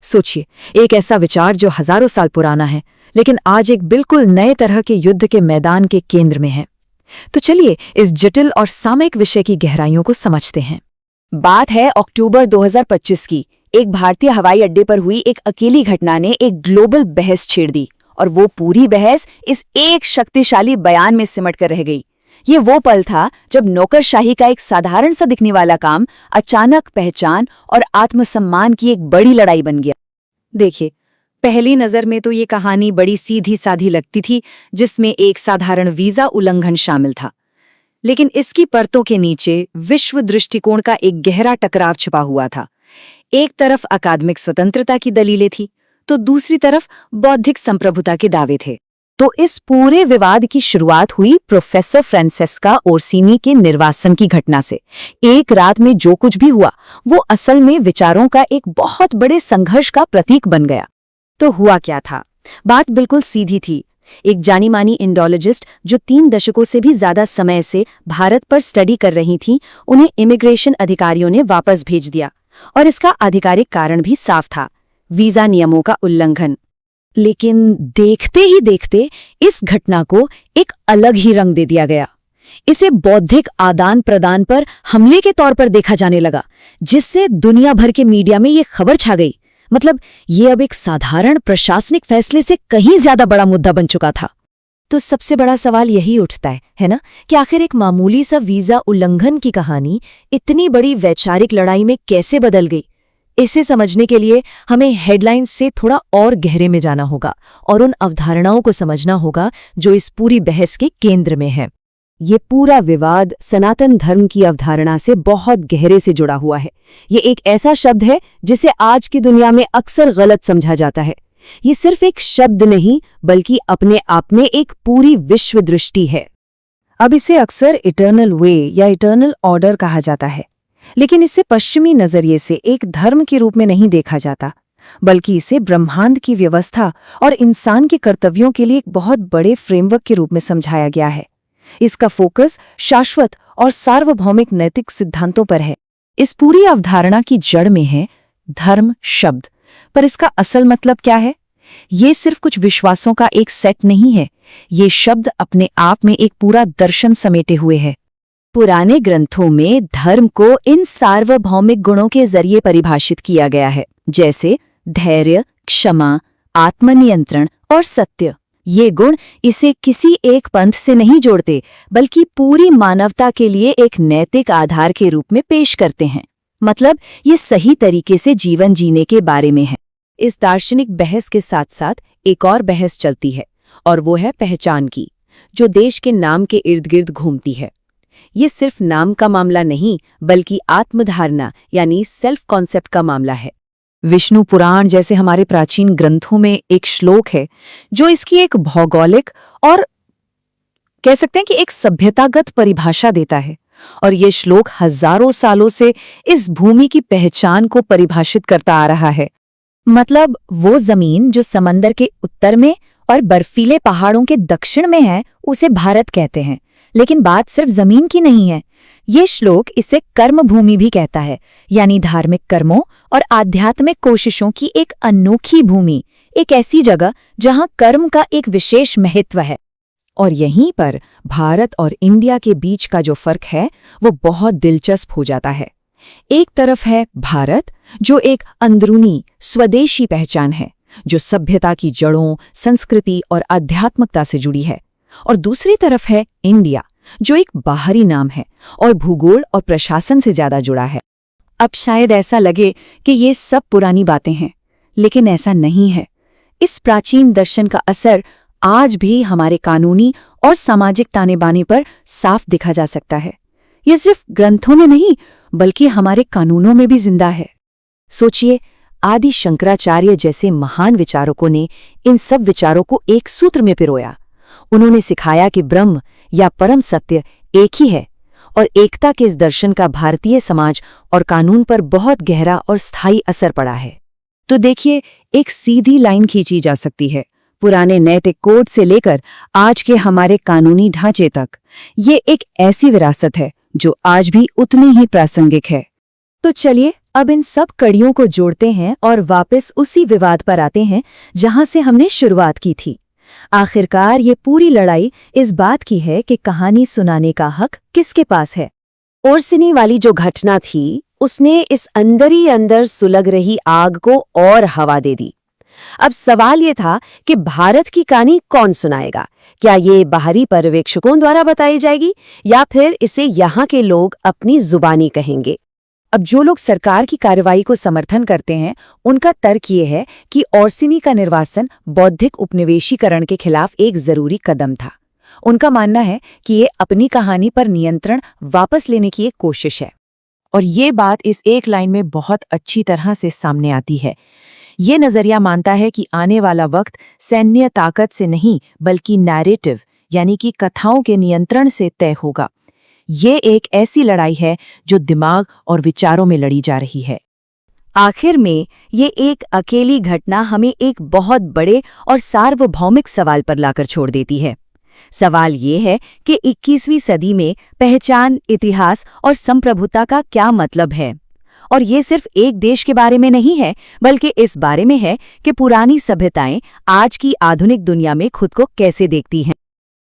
सोचिए, एक ऐसा विचार जो हजारों साल पुराना है, लेकिन आज एक बिल्कुल नए तरह के युद्ध के मैदान के केंद्र में है। तो चलिए इस जटिल और सामयिक विषय की गहराइयों को समझते हैं। बात है अक्टूबर 2025 की। एक भारतीय हवाई अड्डे पर हुई एक अकेली घटना ने एक ग्लोबल बहस छेड़ दी, और वो पूरी बहस इस एक शक्तिशाली बयान में सिमट कर रह गई। ये वो पल था जब नौकरशाही का एक साधारण सा दिखने वाला काम अचानक पहचान और आत्मसम्मान की एक बड़ी लड़ाई बन गया। देखिए, पहली नजर में तो ये कहानी बड़ी सीधी साधी लगती थी, जिसमें एक साधारण वीजा उल्लंघन शामिल था। लेकिन इसकी परतों के नीचे विश्व दृष्टिकोण का एक गहरा टकराव छिपा हुआ था। एक तरफ अकादमिक स्वतंत्रता की दलीलें थी, तो दूसरी तरफ बौद्धिक संप्रभुता के दावे थे। तो इस पूरे विवाद की शुरुआत हुई प्रोफेसर फ्रांसेस्का ओर्सिनी के निर्वासन की घटना से। एक रात में जो कुछ भी हुआ, वो असल में विचारों का एक बहुत बड़े संघर्ष का प्रतीक बन गया। तो हुआ क्या था? बात बिल्कुल सीधी थी। एक जानी मानी इंडोलॉजिस्ट जो 3 दशकों से भी ज्यादा समय से भारत पर स्टडी कर रही थी, उन्हें इमिग्रेशन अधिकारियों ने वापस भेज दिया। और इसका आधिकारिक कारण भी साफ था, वीजा नियमों का उल्लंघन। लेकिन देखते ही देखते इस घटना को एक अलग ही रंग दे दिया गया। इसे बौद्धिक आदान प्रदान पर हमले के तौर पर देखा जाने लगा, जिससे दुनिया भर के मीडिया में ये खबर छा गई। मतलब ये अब एक साधारण प्रशासनिक फैसले से कहीं ज्यादा बड़ा मुद्दा बन चुका था। तो सबसे बड़ा सवाल यही उठता है ना, कि आखिर एक मामूली सा वीजा उल्लंघन की कहानी इतनी बड़ी वैचारिक लड़ाई में कैसे बदल गई? इसे समझने के लिए हमें हेडलाइंस से थोड़ा और गहरे में जाना होगा और उन अवधारणाओं को समझना होगा जो इस पूरी बहस के केंद्र में है। ये पूरा विवाद सनातन धर्म की अवधारणा से बहुत गहरे से जुड़ा हुआ है। ये एक ऐसा शब्द है जिसे आज की दुनिया में अक्सर गलत समझा जाता है। ये सिर्फ एक शब्द नहीं, बल्कि अपने आप में एक पूरी विश्व दृष्टि है। अब इसे अक्सर इटर्नल वे या इटर्नल ऑर्डर कहा जाता है, लेकिन इसे पश्चिमी नजरिए से एक धर्म के रूप में नहीं देखा जाता, बल्कि इसे ब्रह्मांड की व्यवस्था और इंसान के कर्तव्यों के लिए एक बहुत बड़े फ्रेमवर्क के रूप में समझाया गया है। इसका फोकस शाश्वत और सार्वभौमिक नैतिक सिद्धांतों पर है। इस पूरी अवधारणा की जड़ में है धर्म शब्द, पर इसका असल मतलब क्या है? ये सिर्फ कुछ विश्वासों का एक सेट नहीं है। ये शब्द अपने आप में एक पूरा दर्शन समेटे हुए है। पुराने ग्रंथों में धर्म को इन सार्वभौमिक गुणों के जरिए परिभाषित किया गया है, जैसे धैर्य, क्षमा, आत्मनियंत्रण और सत्य। ये गुण इसे किसी एक पंथ से नहीं जोड़ते, बल्कि पूरी मानवता के लिए एक नैतिक आधार के रूप में पेश करते हैं। मतलब ये सही तरीके से जीवन जीने के बारे में है। इस दार्शनिक बहस के साथ साथ एक और बहस चलती है, और वो है पहचान की, जो देश के नाम के इर्द गिर्द घूमती है। ये सिर्फ नाम का मामला नहीं, बल्कि आत्मधारणा यानी सेल्फ कॉन्सेप्ट का मामला है। विष्णु पुराण जैसे हमारे प्राचीन ग्रंथों में एक श्लोक है जो इसकी एक भौगोलिक और कह सकते हैं कि एक सभ्यतागत परिभाषा देता है। और ये श्लोक हजारों सालों से इस भूमि की पहचान को परिभाषित करता आ रहा है। मतलब वो जमीन जो समंदर के उत्तर में और बर्फीले पहाड़ों के दक्षिण में है, उसे भारत कहते हैं। लेकिन बात सिर्फ जमीन की नहीं है। ये श्लोक इसे कर्म भूमि भी कहता है, यानी धार्मिक कर्मों और आध्यात्मिक कोशिशों की एक अनोखी भूमि, एक ऐसी जगह जहां कर्म का एक विशेष महत्व है। और यहीं पर भारत और इंडिया के बीच का जो फर्क है वो बहुत दिलचस्प हो जाता है। एक तरफ है भारत, जो एक अंदरूनी स्वदेशी पहचान है, जो सभ्यता की जड़ों, संस्कृति और आध्यात्मिकता से जुड़ी है। और दूसरी तरफ है इंडिया, जो एक बाहरी नाम है और भूगोल और प्रशासन से ज्यादा जुड़ा है। अब शायद ऐसा लगे कि ये सब पुरानी बातें हैं, लेकिन ऐसा नहीं है। इस प्राचीन दर्शन का असर आज भी हमारे कानूनी और सामाजिक ताने बाने पर साफ दिखा जा सकता है। ये सिर्फ ग्रंथों में नहीं, बल्कि हमारे कानूनों में भी जिंदा है। सोचिए, आदि शंकराचार्य जैसे महान विचारकों ने इन सब विचारों को एक सूत्र में पिरोया। उन्होंने सिखाया कि ब्रह्म या परम सत्य एक ही है, और एकता के इस दर्शन का भारतीय समाज और कानून पर बहुत गहरा और स्थायी असर पड़ा है। तो देखिए, एक सीधी लाइन खींची जा सकती है, पुराने नैतिक कोड से लेकर आज के हमारे कानूनी ढांचे तक। ये एक ऐसी विरासत है जो आज भी उतनी ही प्रासंगिक है। तो चलिए अब इन सब कड़ियों को जोड़ते हैं और वापस उसी विवाद पर आते हैं जहां से हमने शुरुआत की थी। आखिरकार ये पूरी लड़ाई इस बात की है कि कहानी सुनाने का हक किसके पास है। ओरसिनी वाली जो घटना थी उसने इस अंदर ही अंदर सुलग रही आग को और हवा दे दी। अब सवाल ये था कि भारत की कहानी कौन सुनाएगा? क्या ये बाहरी पर्यवेक्षकों द्वारा बताई जाएगी या फिर इसे यहाँ के लोग अपनी जुबानी कहेंगे? अब जो लोग सरकार की कार्रवाई को समर्थन करते हैं उनका तर्क ये है कि ओरसिनी का निर्वासन बौद्धिक उपनिवेशीकरण के खिलाफ एक जरूरी कदम था। उनका मानना है कि ये अपनी कहानी पर नियंत्रण वापस लेने की एक कोशिश है। और ये बात इस एक लाइन में बहुत अच्छी तरह से सामने आती है। ये नजरिया मानता है कि आने वाला वक्त सैन्य ताकत से नहीं बल्कि नैरेटिव यानी कि कथाओं के नियंत्रण से तय होगा। ये एक ऐसी लड़ाई है जो दिमाग और विचारों में लड़ी जा रही है। आखिर में ये एक अकेली घटना हमें एक बहुत बड़े और सार्वभौमिक सवाल पर लाकर छोड़ देती है। सवाल ये है कि 21वीं सदी में पहचान, इतिहास और संप्रभुता का क्या मतलब है? और ये सिर्फ एक देश के बारे में नहीं है, बल्कि इस बारे में है कि पुरानी सभ्यताएं आज की आधुनिक दुनिया में खुद को कैसे देखती हैं।